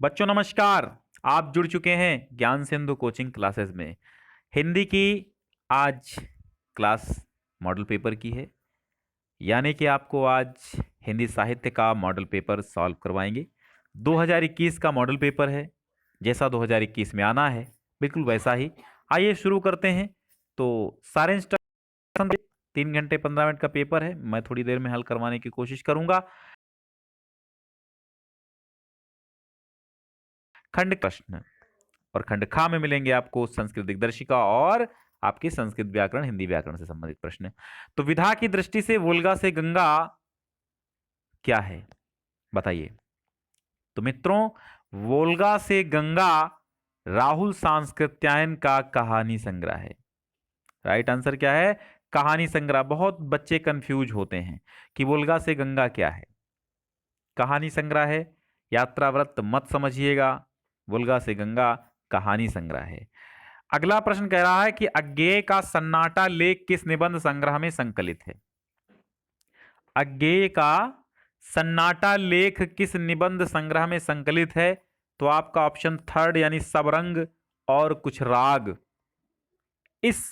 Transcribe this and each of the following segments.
बच्चों नमस्कार। आप जुड़ चुके हैं ज्ञान सिंधु कोचिंग क्लासेस में। हिंदी की आज क्लास मॉडल पेपर की है, यानी कि आपको आज हिंदी साहित्य का मॉडल पेपर सॉल्व करवाएंगे। 2021 का मॉडल पेपर है, जैसा 2021 में आना है बिल्कुल वैसा ही। आइए शुरू करते हैं। तो सारे इंस्ट्रक्शन 3 घंटे 15 मिनट का पेपर है, मैं थोड़ी देर में हल करवाने की कोशिश करूंगा। खंड प्रश्न और खंड खा में मिलेंगे आपको संस्कृत दिग्दर्शिका और आपके संस्कृत व्याकरण हिंदी व्याकरण से संबंधित प्रश्न। तो विधा की दृष्टि से वोल्गा से गंगा क्या है, बताइए। तो मित्रों, वोल्गा से गंगा राहुल सांस्कृत्यायन का कहानी संग्रह है। राइट आंसर क्या है? कहानी संग्रह। बहुत बच्चे कंफ्यूज होते हैं कि वोल्गा से गंगा क्या है। कहानी संग्रह है, यात्राव्रत मत समझिएगा। वोल्गा से गंगा कहानी संग्रह है। अगला प्रश्न कह रहा है कि अज्ञेय का सन्नाटा लेख किस निबंध संग्रह में संकलित है। अज्ञेय का सन्नाटा लेख किस निबंध संग्रह में संकलित है? तो आपका ऑप्शन थर्ड यानी सबरंग और कुछ राग। इस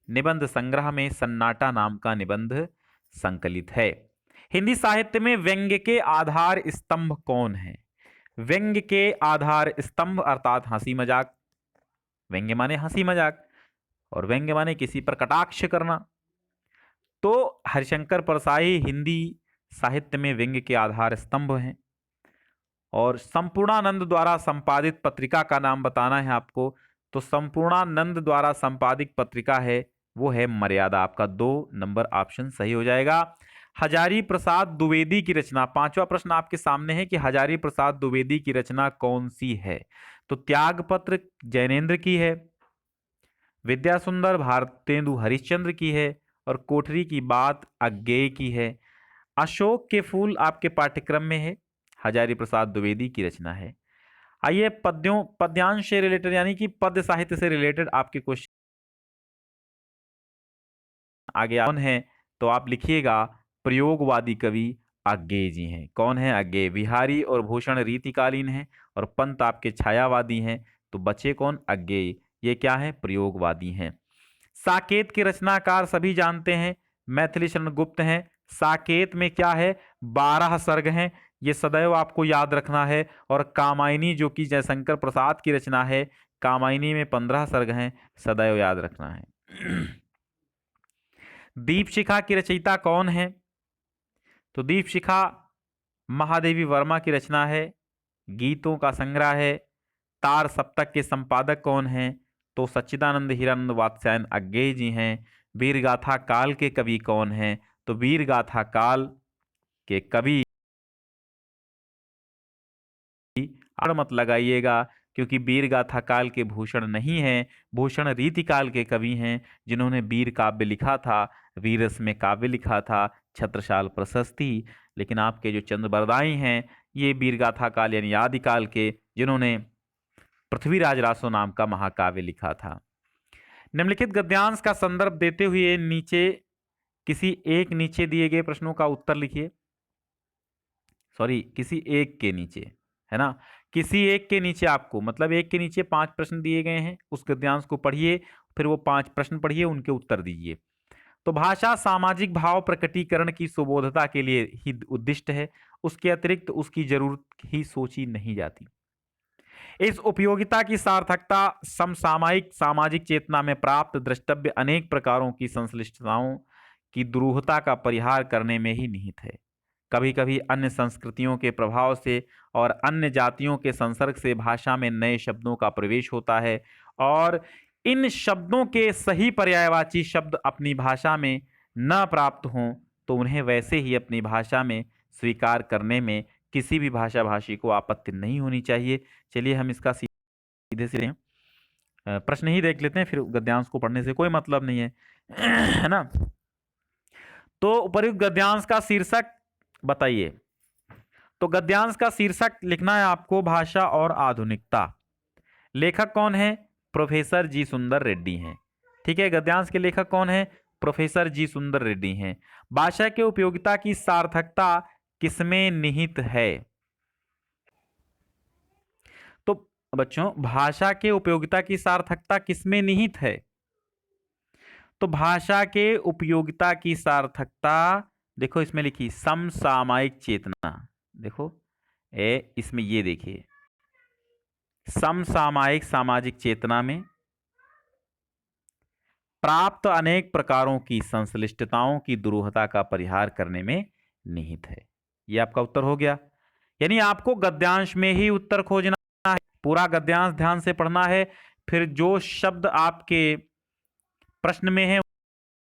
निबंध संग्रह में सन्नाटा नाम का निबंध संकलित है। हिंदी साहित्य में व्यंग्य के आधार स्तंभ कौन है? व्यंग्य के आधार स्तंभ अर्थात हंसी मजाक। व्यंग्य माने हंसी मजाक और व्यंग्य माने किसी पर कटाक्ष करना। तो हरिशंकर परसाई हिंदी साहित्य में व्यंग्य के आधार स्तंभ हैं। और संपूर्णानंद द्वारा संपादित पत्रिका का नाम बताना है आपको। तो संपूर्णानंद द्वारा संपादित पत्रिका है वो है मर्यादा। आपका 2 नंबर ऑप्शन सही हो जाएगा। हजारी प्रसाद द्विवेदी की रचना, पांचवा प्रश्न आपके सामने है कि हजारी प्रसाद द्विवेदी की रचना कौन सी है? तो त्यागपत्र जैनेन्द्र की है, विद्या सुंदर भारतेंदु हरिश्चंद्र की है और कोठरी की बात अज्ञेय की है। अशोक के फूल आपके पाठ्यक्रम में है, हजारी प्रसाद द्विवेदी की रचना है। आइए पद्यांश से रिलेटेड यानी कि पद्य साहित्य से रिलेटेड आपके क्वेश्चन आगे कौन है? तो आप लिखिएगा प्रयोगवादी कवि अज्ञेय जी हैं। कौन है? अज्ञेय। विहारी और भूषण रीतिकालीन हैं और पंत आपके छायावादी हैं। तो बचे कौन? अज्ञेय। ये क्या है? प्रयोगवादी हैं। साकेत के रचनाकार सभी जानते हैं, मैथिली शरण गुप्त हैं। साकेत में क्या है? 12 सर्ग हैं, ये सदैव आपको याद रखना है। और कामायनी जो कि जयशंकर प्रसाद की रचना है, कामायनी में 15 सर्ग हैं, सदैव याद रखना है। दीपशिखा की रचयिता कौन है? तो दीपशिखा महादेवी वर्मा की रचना है, गीतों का संग्रह है। तार सप्तक के संपादक कौन हैं? तो सच्चिदानंद हीरानंद वात्स्यायन अज्ञेय जी हैं। वीरगाथा काल के कवि कौन हैं? तो वीरगाथा काल के कवि आड़ मत लगाइएगा, क्योंकि वीरगाथा काल के भूषण नहीं हैं, भूषण रीतिकाल के कवि हैं जिन्होंने वीर काव्य लिखा था, वीरस में काव्य लिखा था, छत्रसाल प्रशस्ति। लेकिन आपके जो चंद्रबरदाई हैं ये वीरगाथा काल यानी आदिकाल के, जिन्होंने पृथ्वीराज रासो नाम का महाकाव्य लिखा था। निम्नलिखित गद्यांश का संदर्भ देते हुए नीचे किसी एक नीचे दिए गए प्रश्नों का उत्तर लिखिए। सॉरी, किसी एक के नीचे, है ना, किसी एक के नीचे आपको मतलब एक के नीचे 5 प्रश्न दिए गए हैं, उस गद्यांश को पढ़िए, फिर वो 5 प्रश्न पढ़िए, उनके उत्तर दीजिए। तो भाषा सामाजिक भाव प्रकटीकरण की सुबोधता के लिए ही उद्दिष्ट है, उसके अतिरिक्त उसकी जरूरत ही सोची नहीं जाती। इस उपयोगिता की सार्थकता समसामयिक सामाजिक चेतना में प्राप्त द्रष्टव्य अनेक प्रकारों की संश्लिष्टताओं की दुरूहता का परिहार करने में ही निहित है। कभी कभी अन्य संस्कृतियों के प्रभाव से और अन्य जातियों के संसर्ग से भाषा में नए शब्दों का प्रवेश होता है और इन शब्दों के सही पर्यायवाची शब्द अपनी भाषा में न प्राप्त हों तो उन्हें वैसे ही अपनी भाषा में स्वीकार करने में किसी भी भाषा भाषी को आपत्ति नहीं होनी चाहिए। चलिए हम इसका सीधे सीधे प्रश्न ही देख लेते हैं, फिर गद्यांश को पढ़ने से कोई मतलब नहीं है, है ना। तो उपर्युक्त गद्यांश का शीर्षक बताइए। तो गद्यांश का शीर्षक लिखना है आपको भाषा और आधुनिकता। लेखक कौन है? प्रोफेसर जी सुंदर रेड्डी हैं। ठीक है, गद्यांश के लेखक कौन है? प्रोफेसर जी सुंदर रेड्डी हैं। भाषा के उपयोगिता की सार्थकता किसमें निहित है? बच्चों भाषा के उपयोगिता की सार्थकता किसमें निहित है? तो भाषा के उपयोगिता की सार्थकता देखो इसमें लिखी समसामयिक चेतना। देखो इसमें ये देखिए समसामयिक सामाजिक चेतना में प्राप्त अनेक प्रकारों की संश्लिष्टताओं की दुरूहता का परिहार करने में निहित है। ये आपका उत्तर हो गया। यानी आपको गद्यांश में ही उत्तर खोजना है, पूरा गद्यांश ध्यान से पढ़ना है, फिर जो शब्द आपके प्रश्न में है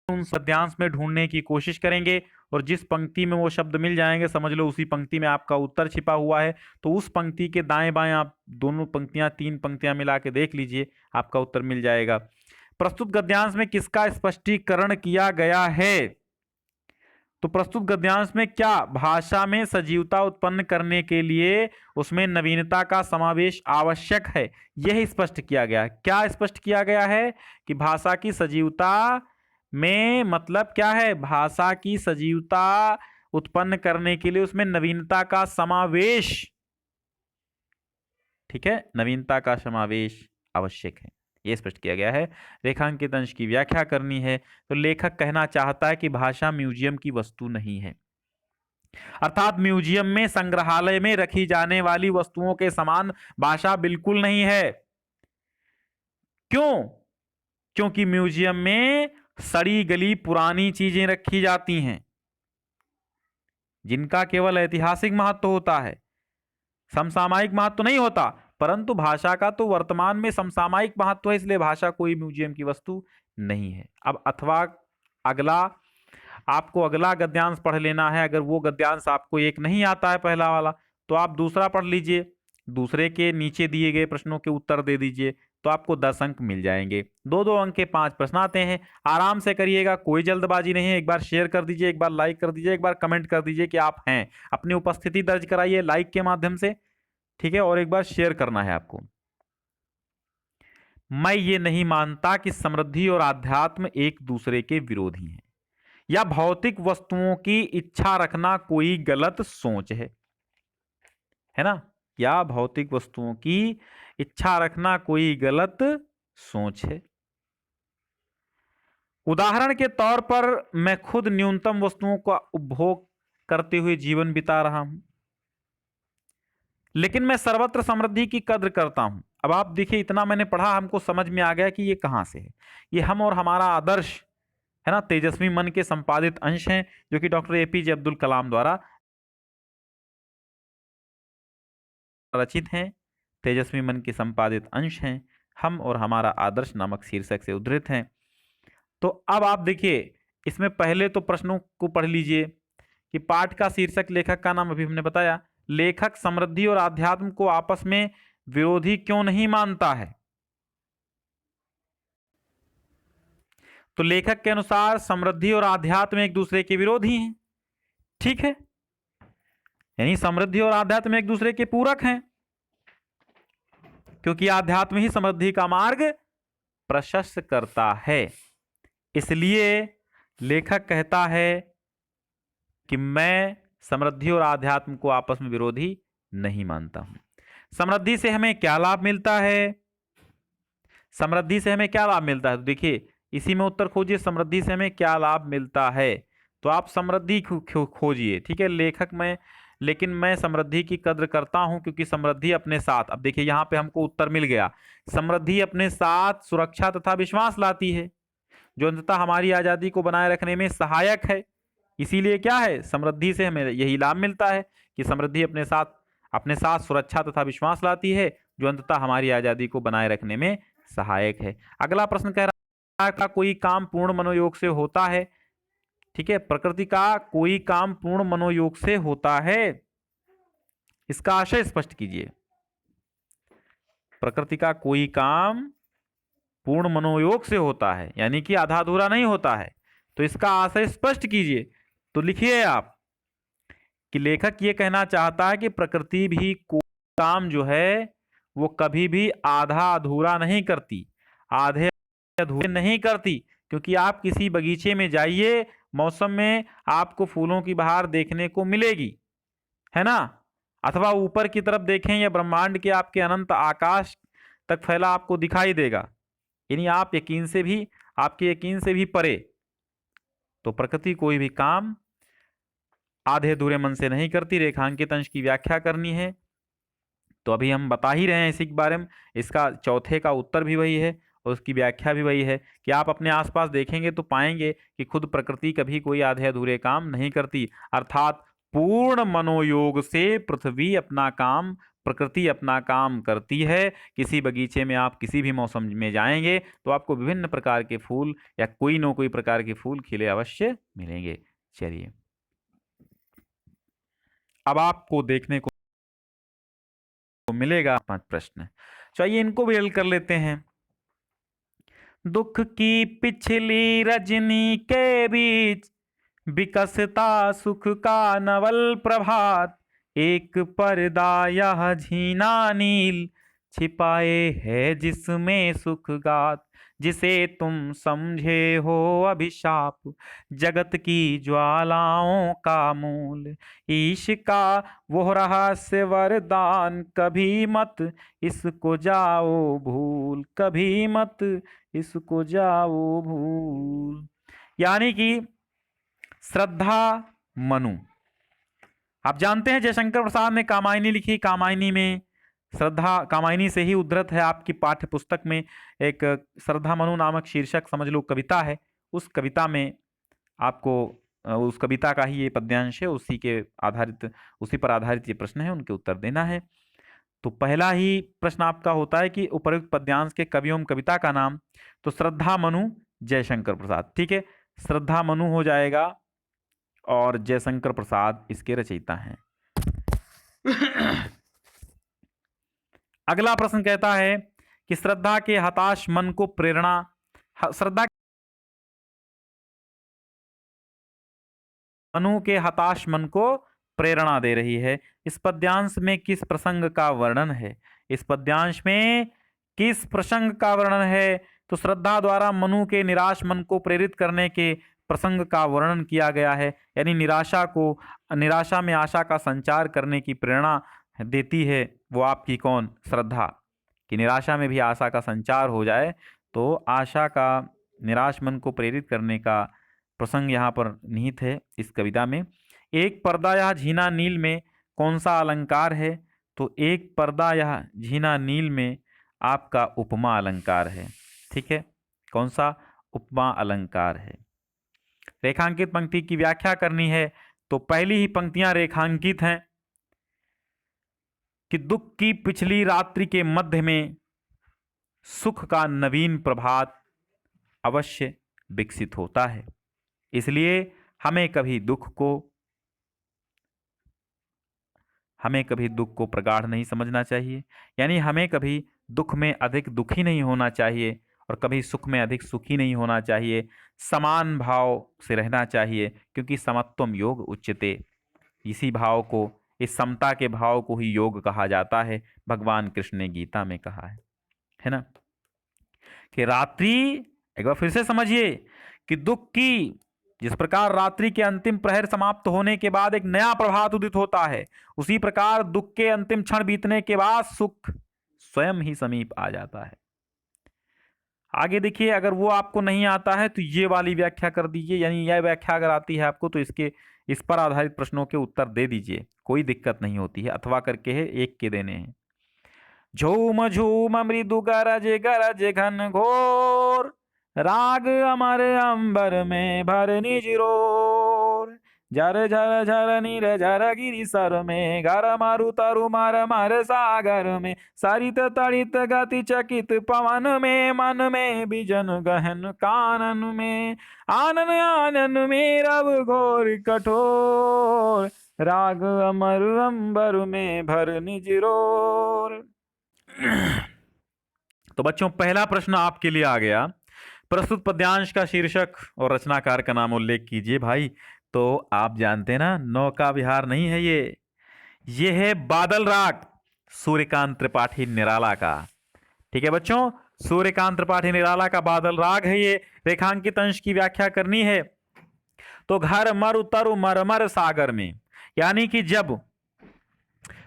उन गद्यांश में ढूंढने की कोशिश करेंगे और जिस पंक्ति में वो शब्द मिल जाएंगे समझ लो उसी पंक्ति में आपका उत्तर छिपा हुआ है। तो उस पंक्ति के दाएं बाएं आप दोनों पंक्तियां, 3 पंक्तियां मिला के देख लीजिए, आपका उत्तर मिल जाएगा। प्रस्तुत गद्यांश में किसका स्पष्टीकरण किया गया है? तो प्रस्तुत गद्यांश में क्या भाषा में सजीवता उत्पन्न करने के लिए उसमें नवीनता का समावेश आवश्यक है, यह स्पष्ट किया गया। क्या स्पष्ट किया गया है कि भाषा की सजीवता में मतलब क्या है? भाषा की सजीवता उत्पन्न करने के लिए उसमें नवीनता का समावेश, ठीक है, नवीनता का समावेश आवश्यक है, यह स्पष्ट किया गया है। रेखांकित अंश की व्याख्या करनी है। तो लेखक कहना चाहता है कि भाषा म्यूजियम की वस्तु नहीं है, अर्थात म्यूजियम में संग्रहालय में रखी जाने वाली वस्तुओं के समान भाषा बिल्कुल नहीं है। क्यों? क्योंकि म्यूजियम में सड़ी गली पुरानी चीजें रखी जाती हैं जिनका केवल ऐतिहासिक महत्व होता है, समसामयिक महत्व नहीं होता। परंतु भाषा का तो वर्तमान में समसामयिक महत्व है, इसलिए भाषा कोई म्यूजियम की वस्तु नहीं है। अब अथवा अगला आपको अगला गद्यांश पढ़ लेना है। अगर वो गद्यांश आपको एक नहीं आता है पहला वाला, तो आप दूसरा पढ़ लीजिए, दूसरे के नीचे दिए गए प्रश्नों के उत्तर दे दीजिए, तो आपको 10 अंक मिल जाएंगे। 2-2 अंक के 5 प्रश्न आते हैं। आराम से करिएगा, कोई जल्दबाजी नहीं है। एक बार शेयर कर दीजिए, एक बार लाइक कर दीजिए, एक बार कमेंट कर दीजिए कि आप हैं। अपनी उपस्थिति दर्ज कराइए लाइक के माध्यम से, ठीक है, और एक बार शेयर करना है आपको। मैं ये नहीं मानता कि समृद्धि और आध्यात्म एक दूसरे के विरोधी हैं या भौतिक वस्तुओं की इच्छा रखना कोई गलत सोच है ना, या भौतिक वस्तुओं की इच्छा रखना कोई गलत सोच है। उदाहरण के तौर पर मैं खुद न्यूनतम वस्तुओं का उपभोग करते हुए जीवन बिता रहा हूं, लेकिन मैं सर्वत्र समृद्धि की कद्र करता हूं। अब आप देखिए, इतना मैंने पढ़ा, हमको समझ में आ गया कि ये कहां से है। ये हम और हमारा आदर्श है ना, तेजस्वी मन के संपादित अंश हैं, जो कि डॉक्टर एपीजे अब्दुल कलाम द्वारा रचित हैं। तेजस्वी मन के संपादित अंश हैं, हम और हमारा आदर्श नामक शीर्षक से उद्धृत हैं। तो अब आप देखिए, इसमें पहले तो प्रश्नों को पढ़ लीजिए कि पाठ का शीर्षक, लेखक का नाम अभी हमने बताया। लेखक समृद्धि और आध्यात्म को आपस में विरोधी क्यों नहीं मानता है? तो लेखक के अनुसार समृद्धि और आध्यात्म एक दूसरे के विरोधी हैं, ठीक है, यानी समृद्धि और आध्यात्म एक दूसरे के पूरक हैं, क्योंकि आध्यात्म ही समृद्धि का मार्ग प्रशस्त करता है। इसलिए लेखक कहता है कि मैं समृद्धि और आध्यात्म को आपस में विरोधी नहीं मानता हूं। समृद्धि से हमें क्या लाभ मिलता है? समृद्धि से हमें क्या लाभ मिलता है? तो देखिए, इसी में उत्तर खोजिए, समृद्धि से हमें क्या लाभ मिलता है। तो आप समृद्धि खोजिए, ठीक है। लेकिन मैं समृद्धि की कद्र करता हूं क्योंकि समृद्धि अपने साथ, अब देखिए यहां पे हमको उत्तर मिल गया, समृद्धि अपने साथ सुरक्षा तथा विश्वास लाती है, जो अंततः हमारी आजादी को बनाए रखने में सहायक है। इसीलिए क्या है, समृद्धि से हमें यही लाभ मिलता है कि समृद्धि अपने साथ सुरक्षा तथा विश्वास लाती है, जो अंततः हमारी आजादी को बनाए रखने में सहायक है। अगला प्रश्न कह रहा है, कोई काम पूर्ण मनोयोग से होता है, ठीक है, प्रकृति का कोई काम पूर्ण मनोयोग से होता है, इसका आशय स्पष्ट कीजिए। प्रकृति का कोई काम पूर्ण मनोयोग से होता है, यानी कि आधा अधूरा नहीं होता है, तो इसका आशय स्पष्ट कीजिए। तो लिखिए आप कि लेखक ये कहना चाहता है कि प्रकृति भी कोई काम जो है वो कभी भी आधा अधूरा नहीं करती, आधे अधूरे नहीं करती, क्योंकि आप किसी बगीचे में जाइए, मौसम में आपको फूलों की बहार देखने को मिलेगी, है ना। अथवा ऊपर की तरफ देखें या ब्रह्मांड के आपके अनंत आकाश तक फैला आपको दिखाई देगा, यानी आप यकीन से भी, आपके यकीन से भी परे। तो प्रकृति कोई भी काम आधे अधूरे मन से नहीं करती। रेखांकित अंश की व्याख्या करनी है तो अभी हम बता ही रहे हैं इसी के बारे में। इसका चौथे का उत्तर भी वही है और उसकी व्याख्या भी वही है कि आप अपने आसपास देखेंगे तो पाएंगे कि खुद प्रकृति कभी कोई आधे अधूरे काम नहीं करती, अर्थात पूर्ण मनोयोग से पृथ्वी अपना काम, प्रकृति अपना काम करती है। किसी बगीचे में आप किसी भी मौसम में जाएंगे तो आपको विभिन्न प्रकार के फूल या कोई न कोई प्रकार के फूल खिले अवश्य मिलेंगे। चलिए अब आपको देखने को मिलेगा 5 प्रश्न। चलिए इनको भी हल कर लेते हैं। दुख की पिछली रजनी के बीच विकसता सुख का नवल प्रभात, एक पर्दा यह झीना नील छिपाए है जिसमें सुख गात, जिसे तुम समझे हो अभिशाप जगत की ज्वालाओं का मूल, ईश का वो रहस्य वरदान कभी मत इसको जाओ भूल, कभी मत इसको जाओ भूल। यानी कि श्रद्धा मनु, आप जानते हैं जयशंकर प्रसाद ने कामायनी लिखी, कामायनी में श्रद्धा, कामायनी से ही उद्धृत है आपकी पाठ्य पुस्तक में। एक श्रद्धा मनु नामक शीर्षक समझ लो कविता है, उस कविता में आपको उस कविता का ही ये पद्यांश है, उसी के आधारित, उसी पर आधारित ये प्रश्न है, उनके उत्तर देना है। तो पहला ही प्रश्न आपका होता है कि उपर्युक्त पद्यांश के कवि एवं कविता का नाम, तो श्रद्धा मनु जयशंकर प्रसाद, ठीक है, श्रद्धा मनु हो जाएगा और जयशंकर प्रसाद इसके रचयिता हैं। अगला प्रश्न कहता है कि श्रद्धा के हताश मन को प्रेरणा, श्रद्धा मनु के हताश मन को प्रेरणा दे रही है। इस पद्यांश में किस प्रसंग का वर्णन है? इस पद्यांश में किस प्रसंग का वर्णन है? तो श्रद्धा द्वारा मनु के निराश मन को प्रेरित करने के प्रसंग का वर्णन किया गया है। यानी निराशा में आशा का संचार करने की प्रेरणा देती है वो आपकी कौन? श्रद्धा। कि निराशा में भी आशा का संचार हो जाए, तो आशा का निराश मन को प्रेरित करने का प्रसंग यहाँ पर निहित है इस कविता में। एक पर्दा यह झीना नील में कौन सा अलंकार है? तो एक पर्दा यह झीना नील में आपका उपमा अलंकार है। ठीक है, कौन सा? उपमा अलंकार है। रेखांकित पंक्ति की व्याख्या करनी है तो पहली ही पंक्तियां रेखांकित हैं कि दुख की पिछली रात्रि के मध्य में सुख का नवीन प्रभात अवश्य विकसित होता है। इसलिए हमें कभी दुख को प्रगाढ़ नहीं समझना चाहिए, यानी हमें कभी दुख में अधिक दुखी नहीं होना चाहिए और कभी सुख में अधिक सुखी नहीं होना चाहिए। समान भाव से रहना चाहिए, क्योंकि समत्वम योग उच्यते। इसी भाव को, इस समता के भाव को ही योग कहा जाता है, भगवान कृष्ण ने गीता में कहा है ना। कि रात्रि, एक बार फिर से समझिए कि दुख की, जिस प्रकार रात्रि के अंतिम प्रहर समाप्त होने के बाद एक नया प्रभात उदित होता है, उसी प्रकार दुख के अंतिम क्षण बीतने के बाद सुख स्वयं ही समीप आ जाता है। आगे देखिए, अगर वो आपको नहीं आता है तो ये वाली व्याख्या कर दीजिए, यानी यह व्याख्या अगर आती है आपको तो इस पर आधारित प्रश्नों के उत्तर दे दीजिए, कोई दिक्कत नहीं होती है। अथवा करके है, एक के देने हैं। झूम झूम मृदु गरज गरज घन घोर, राग अमर अंबर में भर निज रोर, झर झर झर नीर झर गिरि सर में, घर मारु तरु मर मर सागर में, सरित तड़ित गति चकित पवन में, मन में बिजन गहन कानन में, आनन आनन में रव घोर कठोर, राग अमर अंबर में भर निज रोर। तो बच्चों, पहला प्रश्न आपके लिए आ गया। प्रस्तुत पद्यांश का शीर्षक और रचनाकार का नाम उल्लेख कीजिए भाई। तो आप जानते हैं ना, नौका विहार नहीं है ये है बादल राग, सूर्यकांत त्रिपाठी निराला का। ठीक है बच्चों, सूर्यकांत त्रिपाठी निराला का बादल राग है ये। रेखांकित अंश की व्याख्या करनी है तो घर मरु तरु मरमर सागर में, यानी कि जब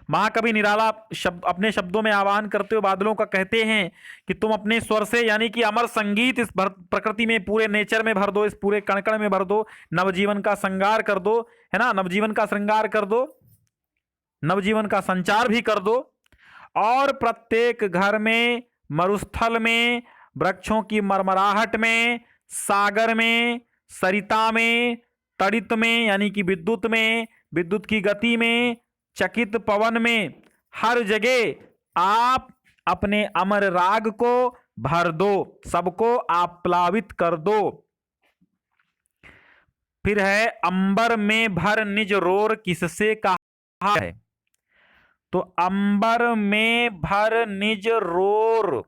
महाकवि निराला शब्द अपने शब्दों में आह्वान करते हुए बादलों का कहते हैं कि तुम अपने स्वर से यानी कि अमर संगीत इस प्रकृति में, पूरे नेचर में भर दो, इस पूरे कण कण में भर दो, नवजीवन का श्रृंगार कर दो, है ना, नवजीवन का श्रृंगार कर दो, नवजीवन का संचार भी कर दो। और प्रत्येक घर में, मरुस्थल में, वृक्षों की मरमराहट में, सागर में, सरिता में, तड़ित में यानी कि विद्युत में, विद्युत की गति में, चकित पवन में, हर जगह आप अपने अमर राग को भर दो, सबको आप प्लावित कर दो। फिर है अंबर में भर निज रोर किससे कहा है? तो अंबर में भर निज रोर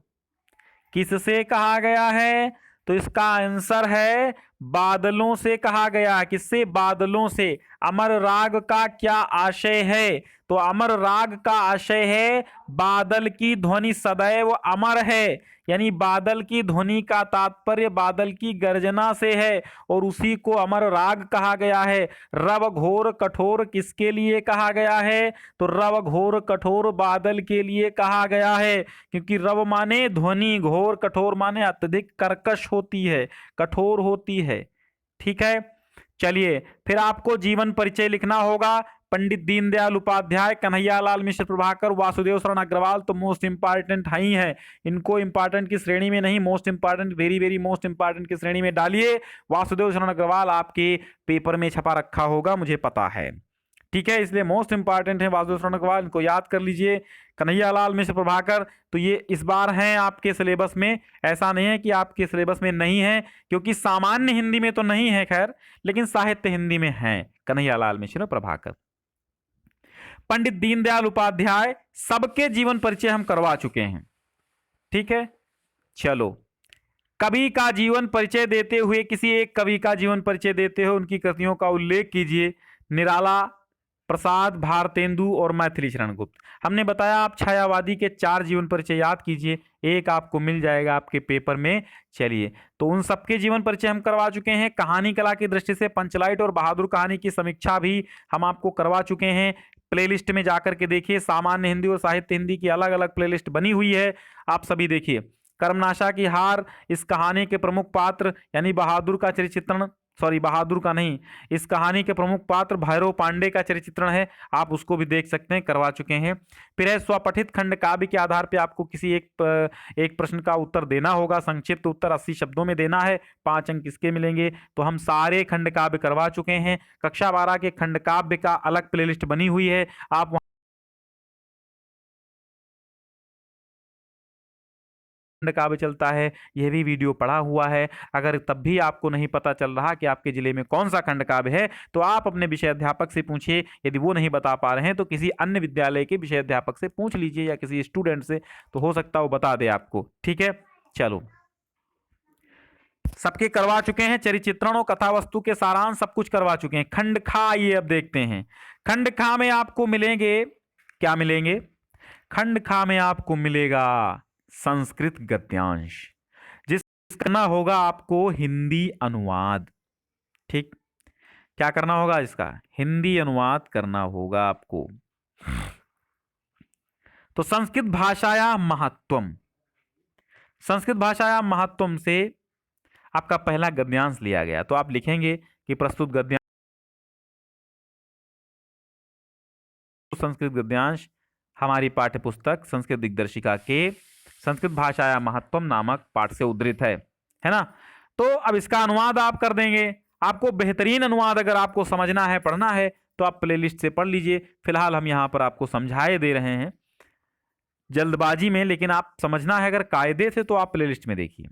किससे कहा गया है? तो इसका आंसर है बादलों से कहा गया। किससे? बादलों से। अमर राग का क्या आशय है? तो अमर राग का आशय है बादल की ध्वनि सदैव अमर है, यानी बादल की ध्वनि का तात्पर्य बादल की गर्जना से है और उसी को अमर राग कहा गया है। रव घोर कठोर किसके लिए कहा गया है? तो रव घोर कठोर बादल के लिए कहा गया है, क्योंकि रव माने ध्वनि, घोर कठोर माने अत्यधिक कर्कश होती है, कठोर होती है। ठीक है, चलिए फिर आपको जीवन परिचय लिखना होगा। पंडित दीनदयाल उपाध्याय, कन्हैयालाल मिश्र प्रभाकर, वासुदेव शरण अग्रवाल तो मोस्ट इंपॉर्टेंट ही हैं। इनको इंपॉर्टेंट की श्रेणी में नहीं, most important, very very most important की श्रेणी में डालिए। वासुदेव शरण अग्रवाल आपके पेपर में छपा रखा होगा, मुझे पता है। ठीक है, इसलिए मोस्ट इंपॉर्टेंट है वासुदेव शरण अग्रवाल, इनको याद कर लीजिए। कन्हैयालाल मिश्र प्रभाकर तो ये इस बार हैं आपके सिलेबस में, ऐसा नहीं है कि आपके सिलेबस में नहीं है, क्योंकि सामान्य हिंदी में तो नहीं है खैर, लेकिन साहित्य हिंदी में है कन्हैयालाल मिश्र प्रभाकर। पंडित दीनदयाल उपाध्याय सबके जीवन परिचय हम करवा चुके हैं। ठीक है, चलो कवि का जीवन परिचय देते हुए, किसी एक कवि का जीवन परिचय देते हुए उनकी कृतियों का उल्लेख कीजिए। निराला, प्रसाद, भारतेंदु और मैथिली शरण गुप्त। हमने बताया आप छायावादी के 4 जीवन परिचय याद कीजिए, एक आपको मिल जाएगा आपके पेपर में। चलिए, तो उन सबके जीवन परिचय हम करवा चुके हैं। कहानी कला की दृष्टि से पंचलाइट और बहादुर कहानी की समीक्षा भी हम आपको करवा चुके हैं। प्लेलिस्ट में जाकर के देखिए, सामान्य हिंदी और साहित्य हिंदी की अलग अलग प्लेलिस्ट बनी हुई है, आप सभी देखिए। कर्मनाशा की हार, इस कहानी के प्रमुख पात्र यानी बहादुर का चरित्र चित्रण, सॉरी बहादुर का नहीं, इस कहानी के प्रमुख पात्र भैरव पांडे का चरित्र चित्रण है, आप उसको भी देख सकते हैं, करवा चुके हैं। फिर है स्वपठित खंड काव्य के आधार पे आपको किसी एक प्रश्न का उत्तर देना होगा, संक्षिप्त उत्तर 80 शब्दों में देना है, 5 अंक किसके मिलेंगे? तो हम सारे खंड काव्य करवा चुके हैं। कक्षा 12 के खंड काव्य का अलग प्लेलिस्ट बनी हुई है, आप खंड काव्य चलता है, यह भी वीडियो पड़ा हुआ है। अगर तब भी आपको नहीं पता चल रहा कि आपके जिले में कौन सा खंड काव्य है, तो आप अपने विषय अध्यापक से पूछिए। यदि वो नहीं बता पा रहे हैं तो किसी अन्य विद्यालय के विषय अध्यापक से पूछ लीजिए या किसी स्टूडेंट से, तो हो सकता है वो बता दे आपको। ठीक है, चलो सबके करवा चुके हैं। चरित्र चित्रणों, कथा वस्तु के सारांश सब कुछ करवा चुके हैं। खंड खा, ये अब देखते हैं। खंड खा में आपको मिलेंगे, क्या मिलेंगे? खंड खा में आपको मिलेगा संस्कृत गद्यांश, जिस करना होगा आपको हिंदी अनुवाद। ठीक, क्या करना होगा? इसका हिंदी अनुवाद करना होगा आपको। तो संस्कृत भाषाया महत्वम, संस्कृत भाषाया महत्वम से आपका पहला गद्यांश लिया गया। तो आप लिखेंगे कि प्रस्तुत गद्यांश, संस्कृत गद्यांश हमारी पाठ्य पुस्तक संस्कृत दिग्दर्शिका के संस्कृत भाषाया महत्वम नामक पाठ से उद्धृत है ना। तो अब इसका अनुवाद आप कर देंगे। आपको बेहतरीन अनुवाद अगर आपको समझना है, पढ़ना है, तो आप प्लेलिस्ट से पढ़ लीजिए। फिलहाल हम यहाँ पर आपको समझाए दे रहे हैं जल्दबाजी में, लेकिन आप समझना है अगर कायदे से तो आप प्लेलिस्ट में देखिए।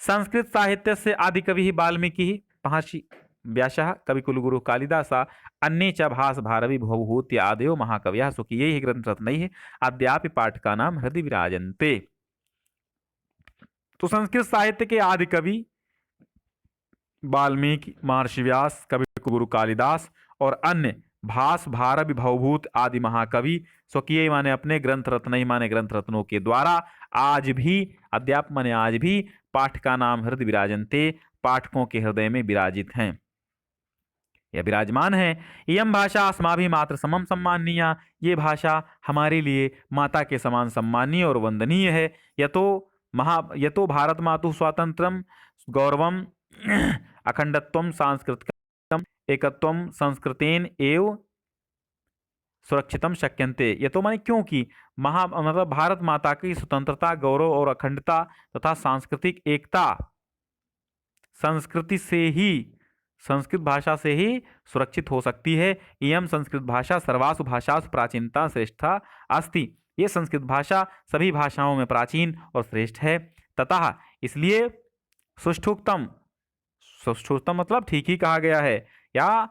संस्कृत साहित्य से आदि कवि ही वाल्मीकि, महर्षि व्यासः, कविकुलगुरु कालिदासा, अन्ये च भास भारवी भवभूत्य आदयो महाकवयः स्वकीयैः ग्रंथरत्नैः अद्यापि पाठकानां हृदि विराजन्ते। तो संस्कृत साहित्य के आदि कवि वाल्मीकि, महर्षि व्यास, कविकुलगुरु कालिदास और अन्य भास भारवी भवभूत आदि महाकवि स्वकीय माने अपने, ग्रंथ रत्न माने ग्रंथ रत्नों के द्वारा, आज भी, अद्याप माने आज भी, पाठका नाम हृदय विराजन्ते, पाठकों के हृदय में विराजित हैं। या विराजमान है। इयं भाषा अस्माभिः मातृ समम सम्माननीय, ये भाषा हमारे लिए माता के समान सम्माननीय और वंदनीय है। यतो भारत मातु स्वातंत्र्यम गौरवम अखंडत्वम सांस्कृतिकम एकत्वम संस्कृतेन एव सुरक्षितम शक्यन्ते। ये तो माने क्योंकि मतलब भारत माता की स्वतंत्रता, गौरव और अखंडता तथा सांस्कृतिक एकता संस्कृति से ही, संस्कृत भाषा से ही सुरक्षित हो सकती है। इयं संस्कृत भाषा सर्वासु भाषासु प्राचीनता श्रेष्ठा अस्ति, ये संस्कृत भाषा सभी भाषाओं में प्राचीन और श्रेष्ठ है। ततः इसलिए सुष्ठुक्तम, सुष्ठुक्तम मतलब ठीक ही कहा गया है या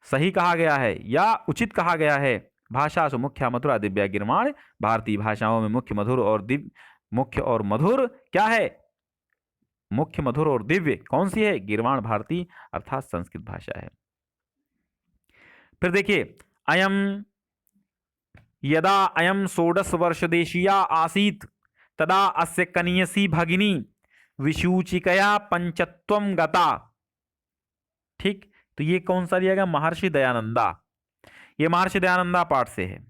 सही कहा गया है या उचित कहा गया है। भाषासु मुख्य मधुरा दिव्या गिर्माण, भारतीय भाषाओं में मुख्य मधुर और दिव्य, मुख्य और मधुर क्या है? मुख्य मधुर और दिव्य कौन सी है? गिर्वाण भारती अर्थात संस्कृत भाषा है। फिर देखिए, अयम यदा अयम 16 वर्ष देशीया आसीत तदा अस्य कनीयसी भगिनी विशूचिकया पंचत्वम गता। ठीक, तो ये कौन सा लिया गया? महर्षि दयानंदा। ये महर्षि दयानंदा पाठ से है।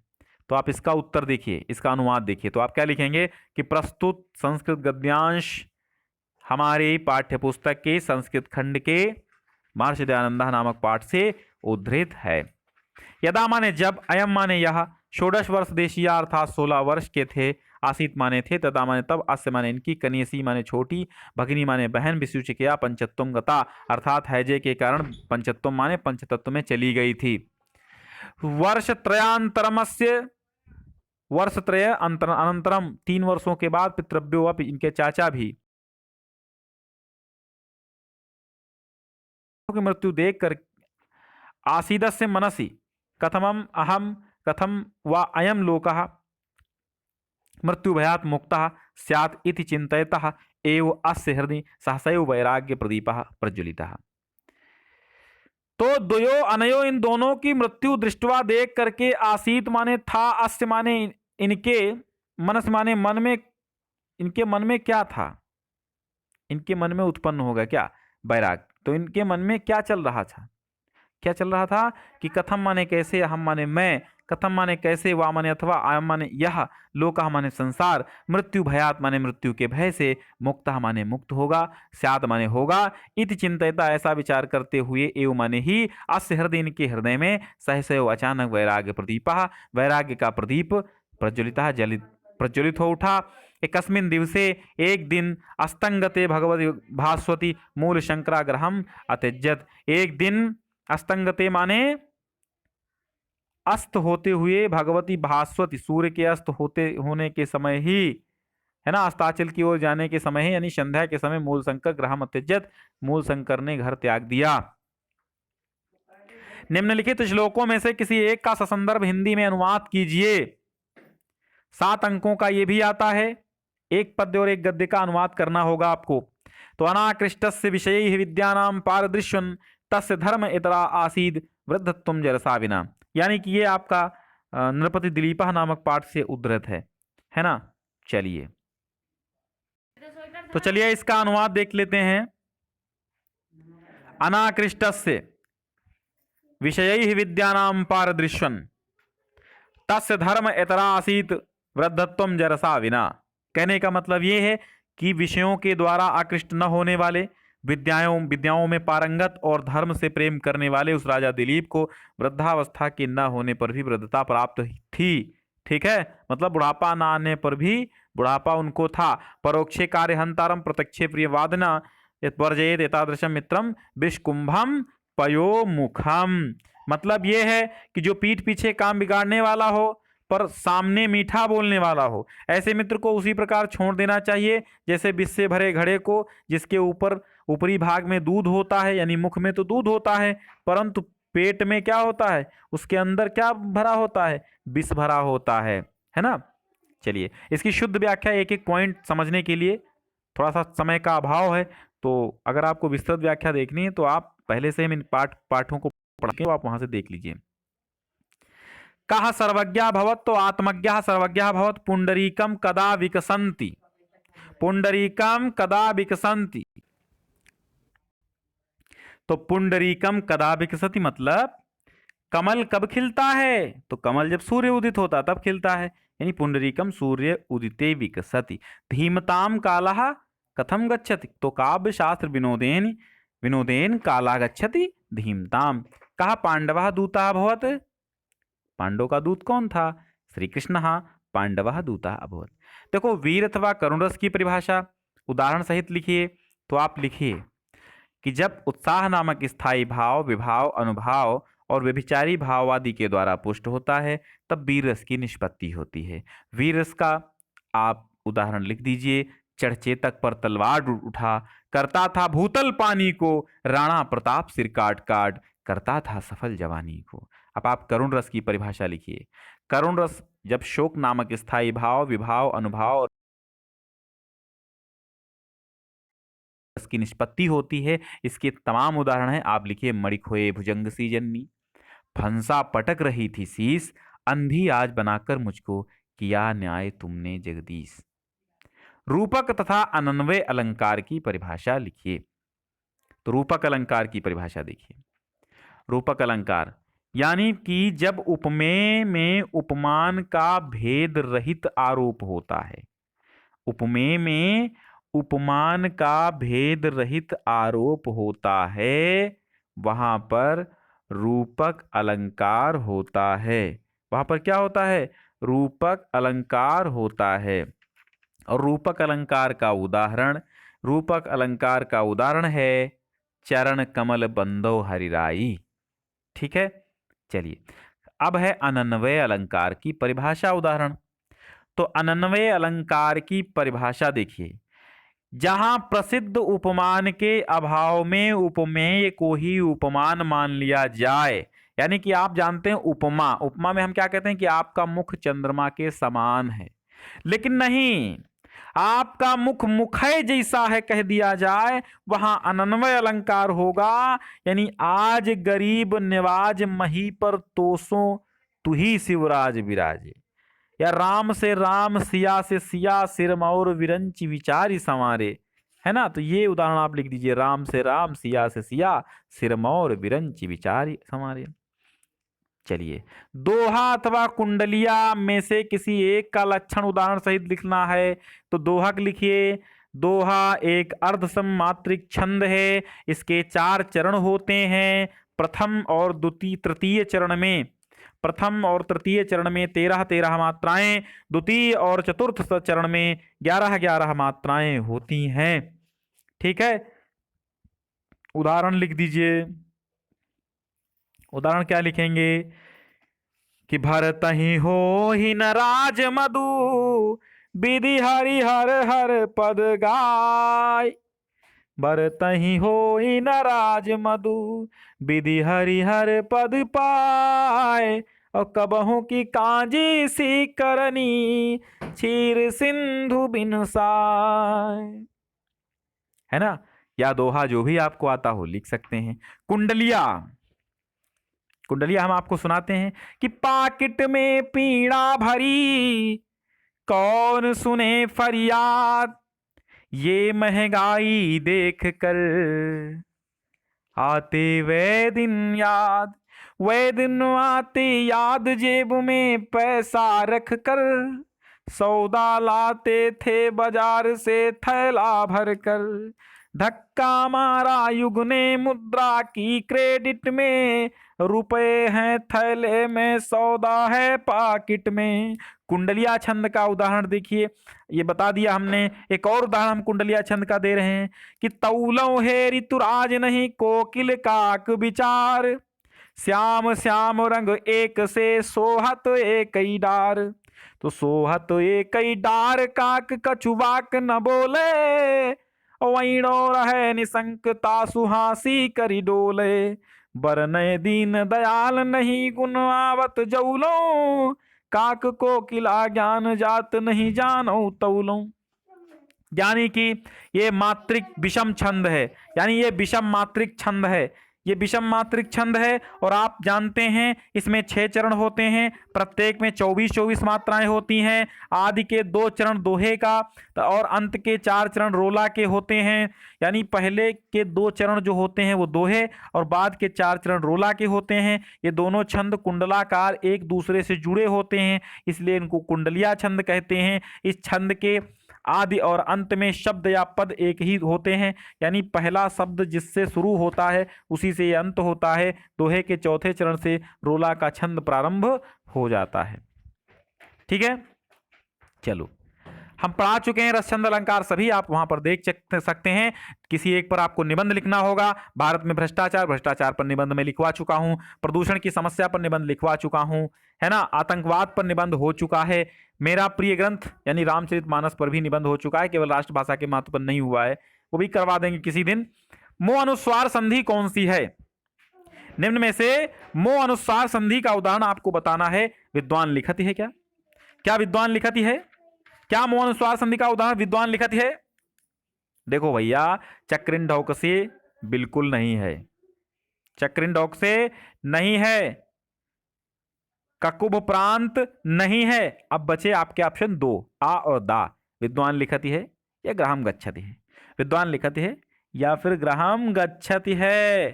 तो आप इसका उत्तर देखिए, इसका अनुवाद देखिए। तो आप क्या लिखेंगे कि प्रस्तुत संस्कृत गद्यांश हमारे पाठ्य पुस्तक के संस्कृत खंड के महर्षि दयानंदा नामक पाठ से उद्धृत है। यदा माने जब, अयम माने यह, 16 वर्ष देशिया अर्थात 16 वर्ष के थे, आसीत माने थे, तथा माने तब, अस्य माने इनकी, कनीसी माने छोटी, भगिनी माने बहन, विशुचिकया पंचत्वम गता अर्थात हैजे के कारण पंचत्वम माने पंचतत्व में चली गई थी। वर्ष त्रयान्तरमस्य, वर्ष त्रय अनंतरम 3 वर्षों के बाद, पितृभ्यो अपि इनके चाचा भी की मृत्यु देखकर आसीदस्य मनसि कथमम अहम कथम वा अयम लोकः मृत्यु भयात् मुक्तः स्यात् इति चिन्तयतः एव अस्य हृदि सहसैव वैराग्य प्रदीपः प्रज्वलितः। तो द्वयो अनयो, इन दोनों की मृत्यु दृष्टवा देख करके, आसीत माने था, अस्य माने इनके, मनस माने मन में, इनके मन में क्या था? इनके मन में उत्पन्न होगा क्या? वैराग। तो इनके मन में क्या चल रहा था? क्या चल रहा था कि कथम माने कैसे, अहम माने मैं, कथम माने कैसे, वा माने अथवा, आयम माने यह, लोकः माने संसार, मृत्यु भयात माने मृत्यु के भय से, मुक्तः माने मुक्त होगा, स्यात् माने होगा, इति चिंतयता ऐसा विचार करते हुए, एव माने ही, अस्य हृदय इनके हृदय में, सहसैव अचानक वैराग्य प्रदीपः वैराग्य का प्रदीप प्रज्वलित हो उठा। एकस्मिन् दिवसे, एक दिन, अस्तंगते भगवती भास्वती मूल शंकराग्रहम अत्यजत। एक दिन अस्तंगते माने अस्त होते हुए, भगवती भास्वती सूर्य के अस्त होने के समय ही, है ना, अस्ताचल की ओर जाने के समय ही, यानी संध्या के समय, मूल शंकर ग्रहम अत्यजत, मूल शंकर ने घर त्याग दिया। निम्नलिखित श्लोकों में से किसी एक का ससंदर्भ हिंदी में अनुवाद कीजिए। 7 अंकों का ये भी आता है, एक पद्य और एक गद्य का अनुवाद करना होगा आपको। तो अनाकृष्टस्य विषयैः विद्यानां पारदृश्यं तस्य धर्म इतरा आसीद वृद्धत्वं जरसा विना, यानी कि ये आपका नृपति दिलीपः नामक पाठ से उद्धृत है ना। चलिए, तो चलिए इसका अनुवाद देख लेते हैं। अनाकृष्टस्य विषयैः विद्यानां पारदृश्यं तस्य धर्म इतरा आसीत वृद्धत्वं जरसा विना। कहने का मतलब ये है कि विषयों के द्वारा आकृष्ट न होने वाले, विद्याओं में पारंगत और धर्म से प्रेम करने वाले उस राजा दिलीप को वृद्धावस्था के न होने पर भी वृद्धता प्राप्त थी। ठीक है, मतलब बुढ़ापा न आने पर भी बुढ़ापा उनको था। परोक्षे कार्य हंतारम प्रत्यक्षे प्रिय वादना वर्जयेत एतादृशम मित्रम विषकुंभम पयोमुखम। मतलब ये है कि जो पीठ पीछे काम बिगाड़ने वाला हो पर सामने मीठा बोलने वाला हो, ऐसे मित्र को उसी प्रकार छोड़ देना चाहिए जैसे विष से भरे घड़े को, जिसके ऊपरी भाग में दूध होता है, यानी मुख में तो दूध होता है परंतु पेट में क्या होता है, उसके अंदर क्या भरा होता है? विष भरा होता है ना। चलिए इसकी शुद्ध व्याख्या एक एक पॉइंट समझने के लिए थोड़ा सा समय का अभाव है, तो अगर आपको विस्तृत व्याख्या देखनी है तो आप पहले से हम इन पाठों को पढ़ के आप वहां से देख लीजिए। कः सर्वज्ञः भवत् तो आत्मज्ञः सर्वज्ञः भवत् पुंडरीकम कदा विकसन्ति, पुंडरीकम कदा विकसन्ति। तो पुंडरीकम कदा विकसति मतलब कमल कब खिलता है? तो कमल जब सूर्य उदित होता तब खिलता है, यानी पुंडरीकम सूर्य उदिते विकसति। धीमताम कालः कथम गच्छति, तो काव्य शास्त्र विनोदेन विनोदेन काला गच्छति धीमताम। कहा पांडवः दूतः अभवत्, पांडव का दूत कौन था? श्री कृष्ण पांडवः दूतः अभवत्। देखो वीर अथवा करुण रस की परिभाषा उदाहरण सहित लिखिए। तो आप लिखिए कि जब उत्साह नामक स्थायी भाव विभाव अनुभाव और व्यभिचारी भाव आदि के द्वारा पुष्ट होता है तब वीर रस की निष्पत्ति होती है। वीर रस का आप उदाहरण लिख दीजिए। चढ़चेतक पर तलवार उठा, करता था भूतल पानी को, राणा प्रताप सिर काट काट, करता था सफल जवानी को। अब आप करुण रस की परिभाषा लिखिए। करुण रस जब शोक नामक स्थायी भाव विभाव अनुभाव और रस की निष्पत्ति होती है, इसके तमाम उदाहरण हैं। आप लिखिए मणिक होए भुजंग सी जननी, फंसा पटक रही थी शीस, अंधी आज बनाकर मुझको, किया न्याय तुमने जगदीश। रूपक तथा अनन्वय अलंकार की परिभाषा लिखिए। तो रूपक अलंकार की परिभाषा देखिए। रूपक अलंकार यानी कि जब उपमेय में उपमान का भेद रहित आरोप होता है, उपमेय में उपमान का भेद रहित आरोप होता है, वहां पर रूपक अलंकार होता है। वहां पर क्या होता है? रूपक अलंकार होता है। और रूपक अलंकार का उदाहरण है चरण कमल बंदो हरिराई। ठीक है, चलिए अब है अनन्वय अलंकार की परिभाषा उदाहरण। तो अनन्वय अलंकार की परिभाषा देखिए। जहां प्रसिद्ध उपमान के अभाव में उपमेय को ही उपमान मान लिया जाए, यानी कि आप जानते हैं उपमा में हम क्या कहते हैं कि आपका मुख चंद्रमा के समान है, लेकिन नहीं, आपका मुख मुखय जैसा है कह दिया जाए, वहां अनन्वय अलंकार होगा। यानी आज गरीब निवाज मही पर तोसो तू ही शिवराज विराजे, या राम से राम सिया से सिया सिर मौर विरंच विचारी संवारे, है ना। तो ये उदाहरण आप लिख दीजिए, राम से राम सिया से सिया सिर मौर विरंच विचारी संवारे। चलिए दोहा अथवा कुंडलिया में से किसी एक का लक्षण उदाहरण सहित लिखना है। तो दोहा लिखिए। दोहा एक अर्धसमात्रिक छंद है। इसके 4 चरण होते हैं। प्रथम और तृतीय चरण में 13-13 मात्राएं, द्वितीय और चतुर्थ चरण में 11-11 मात्राएं होती हैं। ठीक है, उदाहरण लिख दीजिए। उदाहरण क्या लिखेंगे कि भरत ही हो ही न राज मधु, विधि हरि हर हर पद गाय। भरत ही हो ही न राज मधु, विधि हरि हर पद पाए। और कबहू की कांजी सी करनी, क्षीर सिंधु बिनसाय। है ना। या दोहा जो भी आपको आता हो लिख सकते हैं। कुंडलिया हम आपको सुनाते हैं कि पाकिट में पीड़ा भरी, कौन सुने फरियाद। ये महंगाई देख कर आते वे दिन आते याद, जेब में पैसा रख कर सौदा लाते थे बाजार से थैला भर कर। धक्का मारा युग ने मुद्रा की क्रेडिट में, रुपए हैं थैले में सौदा है पाकिट में। कुंडलिया छंद का उदाहरण देखिए। ये बता दिया हमने। एक और उदाहरण हम कुंडलिया छंद का दे रहे हैं कि तौलो है ऋतुराज नहीं कोकिल काक विचार। श्याम श्याम रंग एक से सोहत एक ही डार। तो सोहत एक ही डार काक कछुबाक न बोले, वैणो रहे निशंकता सुहासी करी डोले। बरनय दीन दयाल नहीं गुण आवत जौलो, काक को किला ज्ञान जात नहीं जानो तौलो। यानी कि ये मात्रिक विषम छंद है, यानी ये विषम मात्रिक छंद है। ये विषम मात्रिक छंद है और आप जानते हैं इसमें 6 चरण होते हैं, प्रत्येक में 24-24 मात्राएं होती हैं। आदि के 2 चरण दोहे का और अंत के 4 चरण रोला के होते हैं। यानी पहले के 2 चरण जो होते हैं वो दोहे और बाद के 4 चरण रोला के होते हैं। ये दोनों छंद कुंडलाकार एक दूसरे से जुड़े होते हैं, इसलिए इनको कुंडलिया छंद कहते हैं। इस छंद के आदि और अंत में शब्द या पद एक ही होते हैं, यानी पहला शब्द जिससे शुरू होता है उसी से अंत होता है। दोहे के चौथे चरण से रोला का छंद प्रारंभ हो जाता है। ठीक है, चलो हम पढ़ा चुके हैं रस छंद अलंकार सभी, आप वहां पर देख सकते हैं। किसी एक पर आपको निबंध लिखना होगा। भारत में भ्रष्टाचार पर निबंध में लिखवा चुका हूं, प्रदूषण की समस्या पर निबंध लिखवा चुका हूं, है ना, आतंकवाद पर निबंध हो चुका है, मेरा प्रिय ग्रंथ यानी रामचरितमानस पर भी निबंध हो चुका है, केवल राष्ट्रभाषा के महत्व पर नहीं हुआ है, वो भी करवा देंगे किसी दिन। मोह अनुस्वार संधि कौन सी है? निम्न में से मोह अनुस्वार संधि का उदाहरण आपको बताना है। विद्वान लिखती है क्या? क्या विद्वान लिखती है? क्या मोह अनुस्वार संधि का उदाहरण विद्वान लिखती है? देखो भैया, चक्रिंढौक से बिल्कुल नहीं है, चक्रिंढौक से नहीं है, ककुभ प्रांत नहीं है। अब बचे आपके ऑप्शन 2 आ और दा। विद्वान लिखती है या ग्राहम गच्छति है? विद्वान लिखती है या फिर ग्राहम गच्छति है?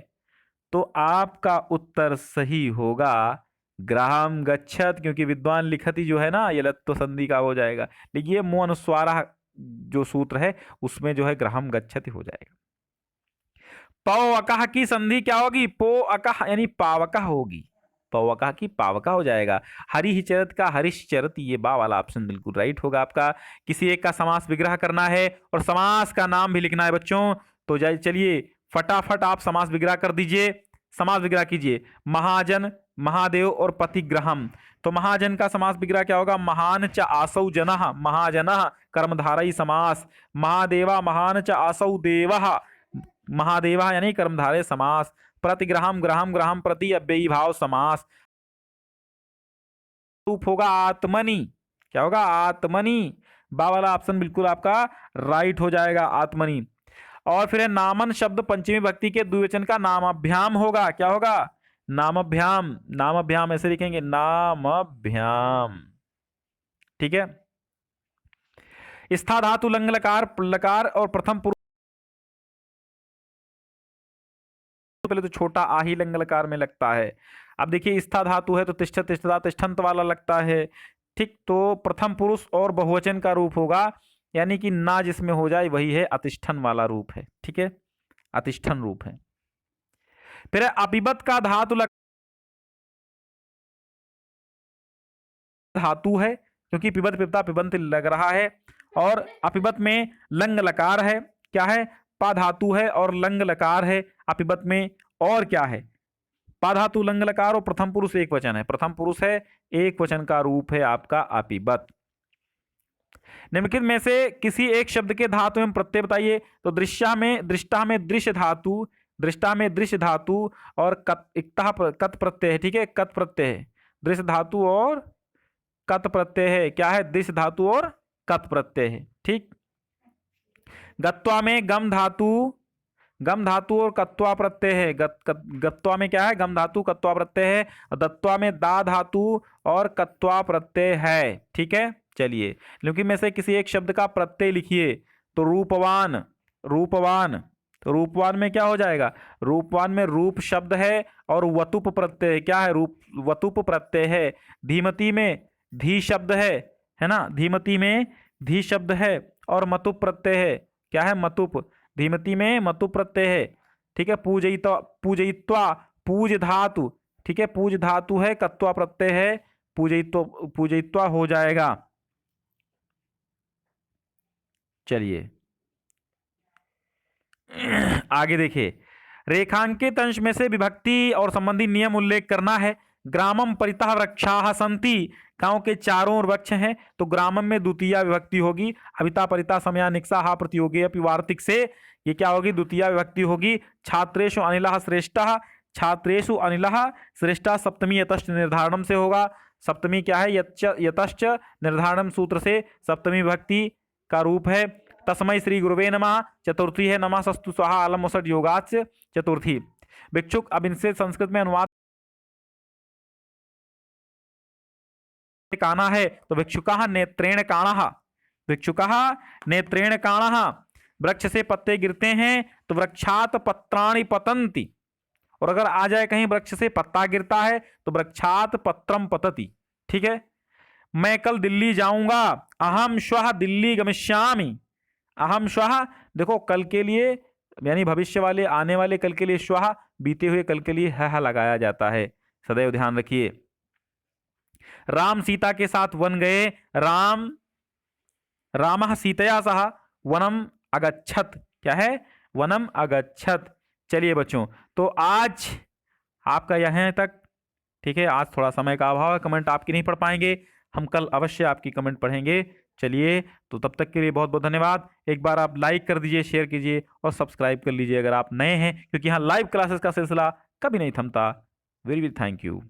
तो आपका उत्तर सही होगा ग्राहम गच्छत, क्योंकि विद्वान लिखति जो है ना ये लत्तो संधि का हो जाएगा, लेकिन ये मोह अनुस्वारा जो सूत्र है उसमें जो है ग्राहम गच्छति हो जाएगा। पौ अकह की संधि क्या होगी? पो अकह यानी पावकह होगी, पौवका की पावका हो जाएगा। हरिचरत का हरिश्चरत, ये बा वाला ऑप्शन बिल्कुल राइट होगा आपका। किसी एक का समास विग्रह करना है और समास का नाम भी लिखना है बच्चों, तो चलिए फटाफट आप समास विग्रह कर दीजिए। समास विग्रह कीजिए, महाजन, महादेव और पतिग्रहम। तो महाजन का समास विग्रह क्या होगा? महान च आसौ जनः, महाजनः कर्मधारई समास। महादेवा महान च आसौ देवः, महादेवा यानी कर्मधारय समास। प्रतिग्रहम ग्रहम ग्रहम प्रति अव्ययी भाव समास। रूप होगा आत्मनि, क्या होगा? आत्मनि। बा वाला ऑप्शन बिल्कुल आपका राइट हो जाएगा, आत्मनि। और फिर नामन शब्द पंचमी भक्ति के द्विवचन का नामभ्याम होगा, क्या होगा? नामभ्याम। नामभ्याम ऐसे लिखेंगे, नामभ्याम। ठीक है, स्था धातु लंग लकार लकार और प्रथम पुरुष, पहले तो छोटा आ ही लंग लकार में लगता है। अब देखिए स्था धातु है तो तिष्ठ तिष्ठता तिष्ठंत वाला लगता है। ठीक, तो प्रथम पुरुष और बहुवचन का रूप होगा, यानी कि ना जिसमें हो जाए वही है अतिष्ठन वाला रूप है। ठीक है, अतिष्ठन रूप है। फिर अपिबत का धातु धातु है, क्योंकि पिबत पिबता पिबंत लग रहा है, और अपिबत में लंग लकार है, क्या है? पा धातु है और लंग लकार है अपिबत में, और क्या है? पा धातु लंग लकार और प्रथम पुरुष एक वचन है, प्रथम पुरुष है, एक वचन का रूप है आपका अपिबत। निम्नलिखित में से किसी एक शब्द के धातु एवं प्रत्यय बताइए। तो दृश्या में दृष्टा में दृश्य धातु, दृष्टा में दृश्य धातु और कत प्रत्यय है। ठीक है, कत प्रत्यय है, दृश्य धातु और कत प्रत्यय है। क्या है? दृश्य धातु और कत प्रत्यय है। ठीक, गत्वा में गम धातु, गम धातु और कत्वा प्रत्यय है। गत्वा में क्या है? गम धातु कत्वा प्रत्यय है। दत्वा में दा धातु और कत्वा प्रत्यय है। ठीक है, चलिए लेकिन में से किसी एक शब्द का प्रत्यय लिखिए। तो रूपवान, रूपवान, तो रूपवान में क्या हो जाएगा? रूपवान में रूप शब्द है और वतुप प्रत्यय, क्या है? रूप वतुप प्रत्यय है। धीमती में धी शब्द है ना, धीमती में धी शब्द है और मतुप प्रत्यय है, क्या है? मतुप। धीमती में मतुप प्रत्यय है। ठीक है, पूजयित्वा, पूजयित्वा पूज धातु, ठीक है, पूज धातु है, कत्वा प्रत्यय है, पूजयित्व पूजयित्वा हो जाएगा। चलिए आगे देखिए, रेखांकित अंश में से विभक्ति और संबंधी नियम उल्लेख करना है। ग्रामम परितः वृक्षाः सन्ति, गांव के चारों ओर वृक्ष हैं, तो ग्रामम में द्वितीय विभक्ति होगी। अभिता परिता समया निक्षा हा प्रतियोगी अपि वार्तिक से ये क्या होगी? द्वितीय विभक्ति होगी। छात्रेषु अनिलः श्रेष्ठः, छात्रेषु अनिलः श्रेष्ठः सप्तमी यतश्च निर्धारणम से होगा। सप्तमी क्या है? यतश्च निर्धारणम सूत्र से सप्तमी विभक्ति का रूप है। तस्मै श्री गुरुवे नमः, चतुर्थी है नमः सस्तु स्वाहा अलम मुसट योगाच चतुर्थी। भिक्षुक, अब इनसे संस्कृत में अनुवाद काना है तो भिक्षुकः नेत्रेण काणः, भिक्षुकः नेत्रेण काणः। वृक्ष से पत्ते गिरते हैं तो वृक्षात पत्राणि पतन्ति, और अगर आ जाए कहीं वृक्ष से पत्ता गिरता है तो वृक्षात पत्रम पतति। ठीक है। मैं कल दिल्ली जाऊंगा, अहम श्वः दिल्ली गमिष्यामि। अहम श्वः, देखो कल के लिए यानी भविष्य वाले आने वाले कल के लिए श्वः, बीते हुए कल के लिए ह लगाया जाता है, सदैव ध्यान रखिए। राम सीता के साथ वन गए, रामः सीतया सह वनम अगच्छत। क्या है? वनम अगच्छत। चलिए बच्चों, तो आज आपका यहाँ तक। ठीक है, आज थोड़ा समय का अभाव है, कमेंट आपकी नहीं पढ़ पाएंगे, हम कल अवश्य आपकी कमेंट पढ़ेंगे। चलिए, तो तब तक के लिए बहुत बहुत धन्यवाद। एक बार आप लाइक कर दीजिए, शेयर कीजिए और सब्सक्राइब कर लीजिए अगर आप नए हैं, क्योंकि यहाँ लाइव क्लासेस का सिलसिला कभी नहीं थमता। Very very thank you.